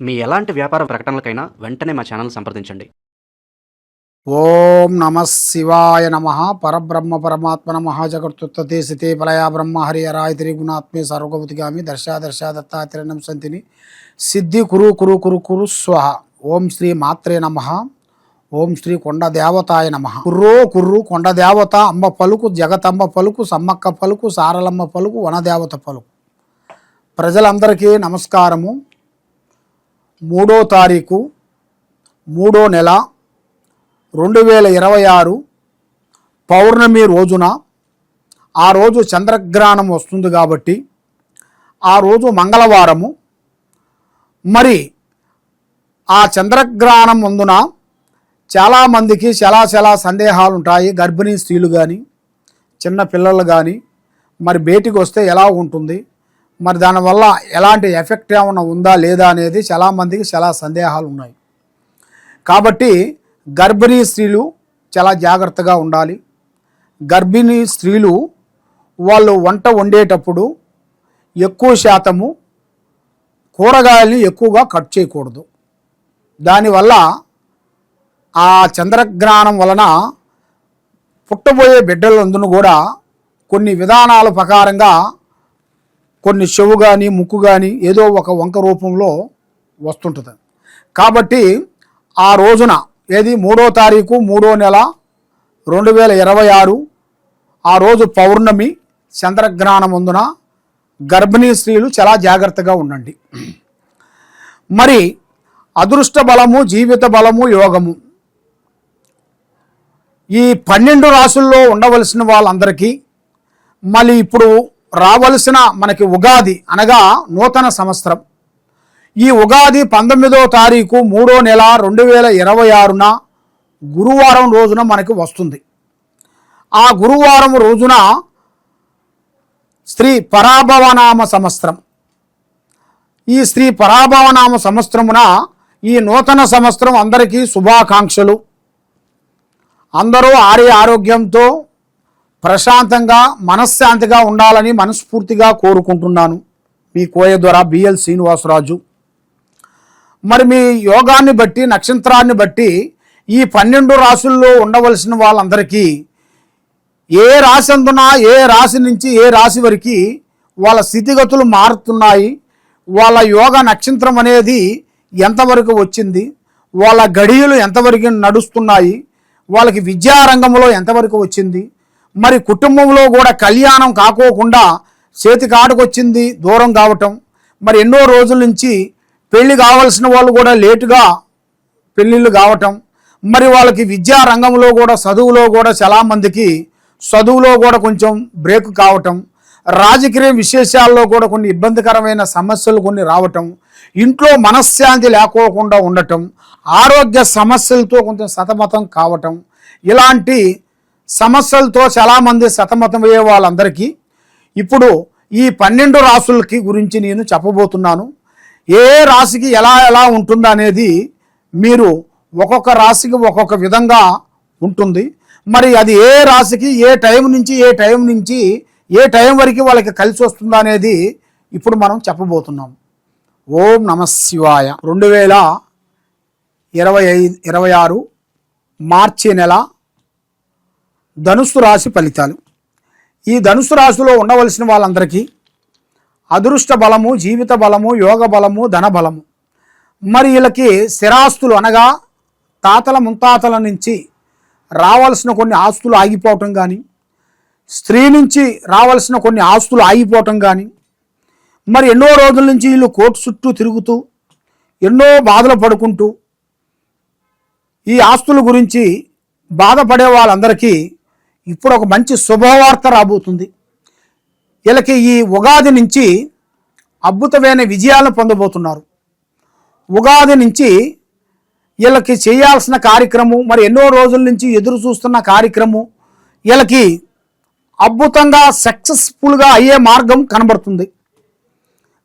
మీ ఎలాంటి వ్యాపార ప్రకటనలకైనా వెంటనే మా ఛానల్ సంప్రదించండి. ఓం నమ శివాయ నమ పరబ్రహ్మ పరమాత్మ నమ జగత్తుత్తే సితే పలయా బ్రహ్మ హరి హరాయ త్రిగుణాత్మే సర్వగతిగామి దర్శ దత్తాత్రేయం సంతిని సిద్ధి కురు కురు కురు కురు స్వహ. ఓం శ్రీ మాత్రే నమ. ఓం శ్రీ కొండ దేవతాయ నమ. కుర్రో కుర్రు కొండ దేవత అమ్మ పలుకు జగతమ్మ పలుకు సమ్మక్క పలుకు సారలమ్మ పలుకు వనదేవత పలుకు. ప్రజలందరికీ నమస్కారము. 3వ తారీఖు 3వ నెల 2026 పౌర్ణమి రోజున, ఆ రోజు చంద్రగ్రహణం వస్తుంది కాబట్టి ఆ రోజు మంగళవారము. మరి ఆ చంద్రగ్రహణం ముందున చాలామందికి చాలా సందేహాలు ఉంటాయి. గర్భిణీ స్త్రీలు కానీ చిన్న పిల్లలు కానీ మరి బయటికి వస్తే ఎలా ఉంటుంది, మరి దానివల్ల ఎలాంటి ఎఫెక్ట్ ఏమైనా ఉందా లేదా అనేది చాలామందికి చాలా సందేహాలు ఉన్నాయి. కాబట్టి గర్భిణీ స్త్రీలు చాలా జాగ్రత్తగా ఉండాలి. గర్భిణీ స్త్రీలు వాళ్ళు వంట వండేటప్పుడు ఎక్కువ శాతము కూరగాయలు ఎక్కువగా కట్ చేయకూడదు. దానివల్ల ఆ చంద్రగ్రహణం వలన పుట్టబోయే బిడ్డలందరూ కూడా కొన్ని విధానాల ప్రకారంగా కొన్ని చెవు కానీ ముక్కు కానీ ఏదో ఒక వంక రూపంలో వస్తుంటుంది. కాబట్టి ఆ రోజున ఏది 3వ తారీఖు 3వ నెల 2026 ఆ రోజు పౌర్ణమి చంద్రగ్రహణం ముందున గర్భిణీ స్త్రీలు చాలా జాగ్రత్తగా ఉండండి. మరి అదృష్ట బలము, జీవిత బలము, యోగము ఈ 12 రాసుల్లో ఉండవలసిన వాళ్ళందరికీ మళ్ళీ ఇప్పుడు రావలసిన మనకి ఉగాది అనగా నూతన సంవత్సరం. ఈ ఉగాది 19వ తారీఖు 3వ నెల 2026న గురువారం రోజున మనకి వస్తుంది. ఆ గురువారం రోజున శ్రీ పరాభవనామ సంవత్సరం. ఈ శ్రీ పరాభవనామ సంవత్సరమున ఈ నూతన సంవత్సరం అందరికీ శుభాకాంక్షలు. అందరూ ఆరోగ్యంతో ప్రశాంతంగా మనశ్శాంతిగా ఉండాలని మనస్ఫూర్తిగా కోరుకుంటున్నాను. మీ కోయ ద్వారా బిఎల్ శ్రీనివాసరాజు. మరి మీ యోగాన్ని బట్టి, నక్షత్రాన్ని బట్టి ఈ 12 రాశుల్లో ఉండవలసిన వాళ్ళందరికీ ఏ రాశి అందునా ఏ రాశి నుంచి ఏ రాశి వరకు వాళ్ళ స్థితిగతులు మారుతున్నాయి, వాళ్ళ యోగ నక్షత్రం అనేది ఎంతవరకు వచ్చింది, వాళ్ళ గడియలు ఎంతవరకు నడుస్తున్నాయి, వాళ్ళకి విద్యారంగంలో ఎంతవరకు వచ్చింది, మరి కుటుంబంలో కూడా కళ్యాణం కాకోకుండా చేతి కాడుకొచ్చింది దూరం కావటం, మరి ఎన్నో రోజుల నుంచి పెళ్లి కావాల్సిన వాళ్ళు కూడా లేటుగా పెళ్ళిళ్ళు కావటం, మరి వాళ్ళకి విద్యా రంగంలో కూడా చదువులో కూడా చాలామందికి చదువులో కూడా కొంచెం బ్రేక్ కావటం, రాజకీయ విశేషాల్లో కూడా కొన్ని ఇబ్బందికరమైన సమస్యలు కొన్ని రావటం, ఇంట్లో మనశ్శాంతి లేకోకుండా ఉండటం, ఆరోగ్య సమస్యలతో కొంచెం సతమతం కావటం, ఇలాంటి సమస్యలతో చాలామంది సతమతమయ్యే వాళ్ళందరికీ ఇప్పుడు ఈ 12 రాసులకి గురించి నేను చెప్పబోతున్నాను. ఏ రాశికి ఎలా ఉంటుందో అనేది మీరు ఒక్కొక్క రాశికి ఒక్కొక్క విధంగా ఉంటుంది. మరి అది ఏ రాశికి ఏ టైం నుంచి ఏ టైం వరకు వాళ్ళకి కలిసి వస్తుందో అనేది ఇప్పుడు మనం చెప్పబోతున్నాం. ఓం నమ శివాయ. 2026 మార్చి నెల ధనుస్సు రాశి ఫలితాలు. ఈ ధనుస్సు రాశిలో ఉండవలసిన వాళ్ళందరికీ అదృష్ట బలము, జీవిత బలము, యోగ బలము, ధన బలము. మరి వీళ్ళకి స్థిరాస్తులు అనగా తాతల ముత్తాతల నుంచి రావాల్సిన కొన్ని ఆస్తులు ఆగిపోవటం కానీ, స్త్రీ నుంచి రావాల్సిన కొన్ని ఆస్తులు ఆగిపోవటం కానీ, మరి ఎన్నో రోజుల నుంచి వీళ్ళు కోర్టు చుట్టూ తిరుగుతూ ఎన్నో బాధలు పడుకుంటూ ఈ ఆస్తుల గురించి బాధపడే వాళ్ళందరికీ ఇప్పుడు ఒక మంచి శుభవార్త రాబోతుంది. వీళ్ళకి ఈ ఉగాది నుంచి అద్భుతమైన విజయాలను పొందబోతున్నారు. ఉగాది నుంచి వీళ్ళకి చేయాల్సిన కార్యక్రమం, మరి ఎన్నో రోజుల నుంచి ఎదురు చూస్తున్న కార్యక్రమం వీళ్ళకి అద్భుతంగా సక్సెస్ఫుల్గా అయ్యే మార్గం కనబడుతుంది.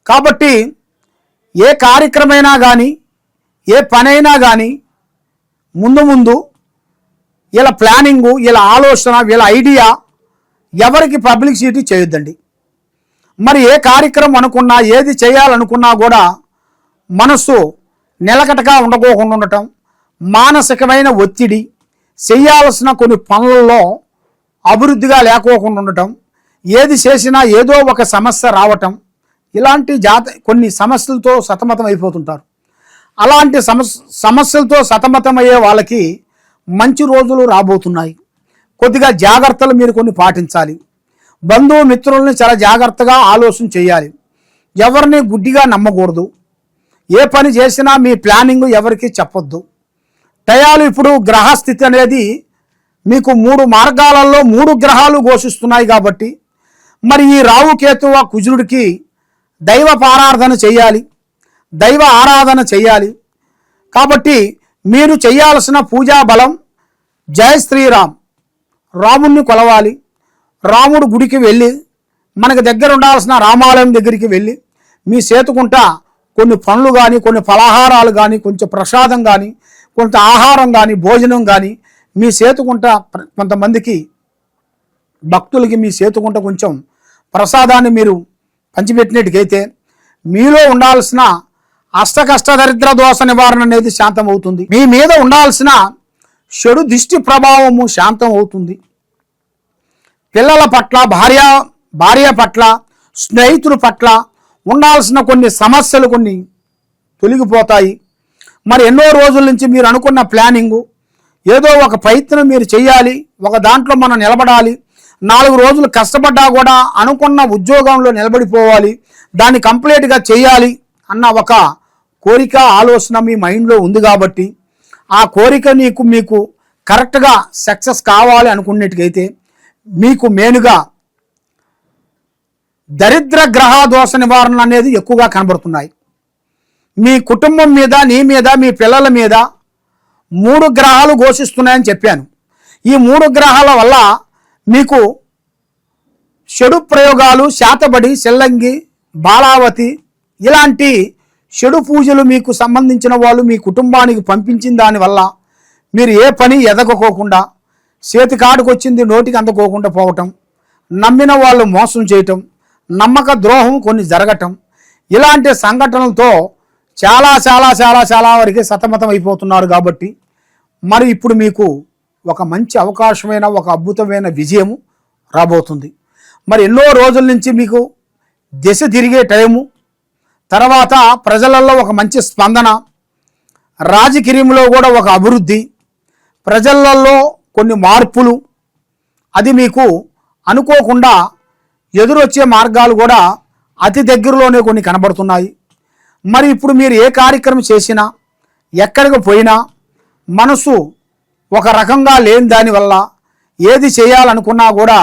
కాబట్టి ఏ కార్యక్రమైనా కానీ ఏ పనైనా కానీ ముందు వీళ్ళ ప్లానింగు, వీళ్ళ ఆలోచన, వీళ్ళ ఐడియా ఎవరికి పబ్లిసిటీ చేయొద్దండి. మరి ఏ కార్యక్రమం అనుకున్నా, ఏది చేయాలనుకున్నా కూడా మనస్సు నిలకటగా ఉండకోకుండా ఉండటం, మానసికమైన ఒత్తిడి, చేయాల్సిన కొన్ని పనులలో అభివృద్ధిగా లేకోకుండా ఉండటం, ఏది చేసినా ఏదో ఒక సమస్య రావటం, ఇలాంటి కొన్ని సమస్యలతో సతమతం అయిపోతుంటారు. అలాంటి సమస్యలతో సతమతమయ్యే వాళ్ళకి మంచి రోజులు రాబోతున్నాయి. కొద్దిగా జాగ్రత్తలు మీరు కొన్ని పాటించాలి. బంధువు మిత్రుల్ని చాలా జాగ్రత్తగా ఆలోచన చేయాలి. ఎవరిని గుడ్డిగా నమ్మకూడదు. ఏ పని చేసినా మీ ప్లానింగ్ ఎవరికి చెప్పొద్దు. టయాలు ఇప్పుడు గ్రహస్థితి అనేది మీకు 3 మార్గాలలో 3 గ్రహాలు ఘోషిస్తున్నాయి కాబట్టి మరి ఈ రావుకేతువ కుజుడికి దైవ పారాధన చేయాలి, దైవ ఆరాధన చేయాలి. కాబట్టి మీరు చేయాల్సిన పూజా బలం జై శ్రీరామ్, రాముణ్ణి కొలవాలి. రాముడు గుడికి వెళ్ళి మనకు దగ్గర ఉండాల్సిన రామాలయం దగ్గరికి వెళ్ళి మీ చేతుకుంటా కొన్ని పండ్లు కానీ, కొన్ని ఫలాహారాలు కానీ, కొంచెం ప్రసాదం కానీ, కొంత ఆహారం కానీ, భోజనం కానీ మీ చేతుకుంటా కొంతమందికి భక్తులకి మీ చేతుకుంటా కొంచెం ప్రసాదాన్ని మీరు పంచిపెట్టినట్టుకైతే మీలో ఉండాల్సిన అష్టకష్ట దరిద్ర దోష నివారణ అనేది శాంతం అవుతుంది. మీ మీద ఉండాల్సిన చెడు దిష్టి ప్రభావము శాంతం అవుతుంది. పిల్లల పట్ల, భార్య పట్ల, స్నేహితుల పట్ల ఉండాల్సిన కొన్ని సమస్యలు కొన్ని తొలగిపోతాయి. మరి ఎన్నో రోజుల నుంచి మీరు అనుకున్న ప్లానింగు ఏదో ఒక ప్రయత్నం మీరు చేయాలి, ఒక దాంట్లో మనం నిలబడాలి, 4 రోజులు కష్టపడ్డా కూడా అనుకున్న ఉద్యోగంలో నిలబడిపోవాలి, దాన్ని కంప్లీట్గా చేయాలి అన్న ఒక కోరిక, ఆలోచన మీ మైండ్లో ఉంది కాబట్టి ఆ కోరిక మీకు కరెక్ట్గా సక్సెస్ కావాలి అనుకున్నట్టుకైతే మీకు మెయిన్గా దరిద్ర గ్రహ దోష నివారణ అనేది ఎక్కువగా కనబడుతున్నాయి. మీ కుటుంబం మీద, నీ మీద, మీ పిల్లల మీద 3 గ్రహాలు ఘోషిస్తున్నాయని చెప్పాను. ఈ 3 గ్రహాల వల్ల మీకు చెడు ప్రయోగాలు, శాతబడి, చెల్లంగి, బాలావతి ఇలాంటి చెడు పూజలు మీకు సంబంధించిన వాళ్ళు మీ కుటుంబానికి పంపించిన దానివల్ల మీరు ఏ పని ఎదగకోకుండా, చేతి కాడుకు వచ్చింది నోటికి అందుకోకుండా పోవటం, నమ్మిన వాళ్ళు మోసం చేయటం, నమ్మక ద్రోహం కొన్ని జరగటం, ఇలాంటి సంఘటనలతో చాలా చాలా చాలా చాలా వరకు సతమతం అయిపోతున్నారు. కాబట్టి మరి ఇప్పుడు మీకు ఒక మంచి అవకాశమైన, ఒక అద్భుతమైన విజయము రాబోతుంది. మరి ఎన్నో రోజుల నుంచి మీకు దిశ తిరిగే టైము, తర్వాత ప్రజలలో ఒక మంచి స్పందన, రాజకీయంలో కూడా ఒక అభివృద్ధి, ప్రజలలో కొన్ని మార్పులు, అది మీకు అనుకోకుండా ఎదురొచ్చే మార్గాలు కూడా అతి దగ్గరలోనే కొన్ని కనబడుతున్నాయి. మరి ఇప్పుడు మీరు ఏ కార్యక్రమం చేసినా, ఎక్కడికి పోయినా మనసు ఒక రకంగా లేని దానివల్ల ఏది చేయాలనుకున్నా కూడా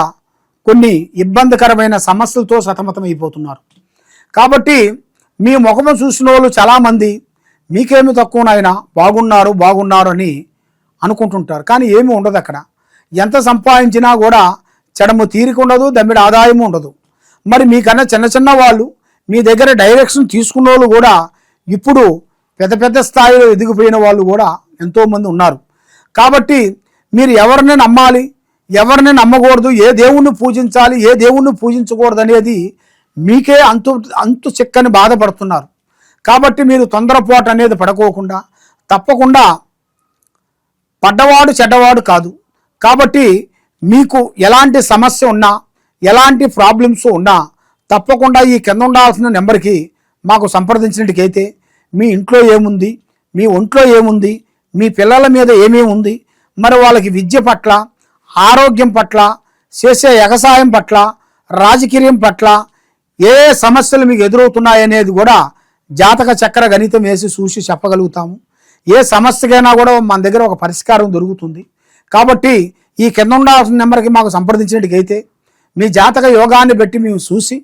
కొన్ని ఇబ్బందికరమైన సమస్యలతో సతమతం అయిపోతున్నారు. కాబట్టి మీ ముఖము చూసిన వాళ్ళు చాలామంది మీకేమి తక్కువనైనా బాగున్నారు అని అనుకుంటుంటారు. కానీ ఏమీ ఉండదు. అక్కడ ఎంత సంపాదించినా కూడా చెడము తీరిక ఉండదు, దమ్మిడి ఆదాయము ఉండదు. మరి మీకన్నా చిన్న వాళ్ళు మీ దగ్గర డైరెక్షన్ తీసుకున్న వాళ్ళు కూడా ఇప్పుడు పెద్ద స్థాయిలో ఎదిగిపోయిన వాళ్ళు కూడా ఎంతోమంది ఉన్నారు. కాబట్టి మీరు ఎవరిని నమ్మాలి, ఎవరిని నమ్మకూడదు, ఏ దేవుణ్ణి పూజించాలి, ఏ దేవుణ్ణి పూజించకూడదు అనేది మీకే అంతు చిక్కని బాధపడుతున్నారు. కాబట్టి మీరు తొందరపాటు అనేది పడుకోకుండా, తప్పకుండా పడ్డవాడు చెడ్డవాడు కాదు. కాబట్టి మీకు ఎలాంటి సమస్య ఉన్నా, ఎలాంటి ప్రాబ్లమ్స్ ఉన్నా తప్పకుండా ఈ కింద ఉండాల్సిన నెంబర్కి మాకు సంప్రదించినట్టుకైతే మీ ఇంట్లో ఏముంది, మీ ఒంట్లో ఏముంది, మీ పిల్లల మీద ఏమేమి ఉంది, మరి వాళ్ళకి విద్య పట్ల, ఆరోగ్యం పట్ల, చేసే వ్యవసాయం పట్ల, రాజకీయం పట్ల ఏ సమస్యలు మీకు ఎదురవుతున్నాయనేది కూడా జాతక చక్ర గణితం వేసి చూసి చెప్పగలుగుతాము. ఏ సమస్యకైనా కూడా మన దగ్గర ఒక పరిష్కారం దొరుకుతుంది. కాబట్టి ఈ కింద ఉండాల్సిన నెంబర్కి మాకు సంప్రదించినట్టుకైతే మీ జాతక యోగాన్ని బట్టి మేము చూసి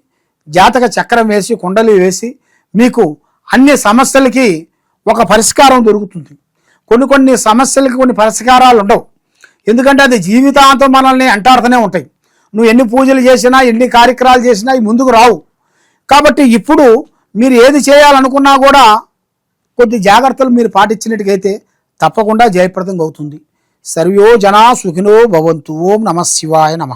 జాతక చక్రం వేసి, కుండలి వేసి మీకు అన్ని సమస్యలకి ఒక పరిష్కారం దొరుకుతుంది. కొన్ని సమస్యలకి కొన్ని పరిష్కారాలు ఉండవు. ఎందుకంటే అది జీవితాంతం మనల్ని అంటాడుతూనే ఉంటాయి. నువ్వు ఎన్ని పూజలు చేసినా, ఎన్ని కార్యక్రమాలు చేసినా ఇవి ముందుకు రావు. కాబట్టి ఇప్పుడు మీరు ఏది చేయాలనుకున్నా కూడా కొద్ది జాగ్రత్తలు మీరు పాటించినట్టుకైతే తప్పకుండా జయప్రదంగా అవుతుంది. సర్వో జనా సుఖినో భవంతు. ఓం నమః శివాయ నమః.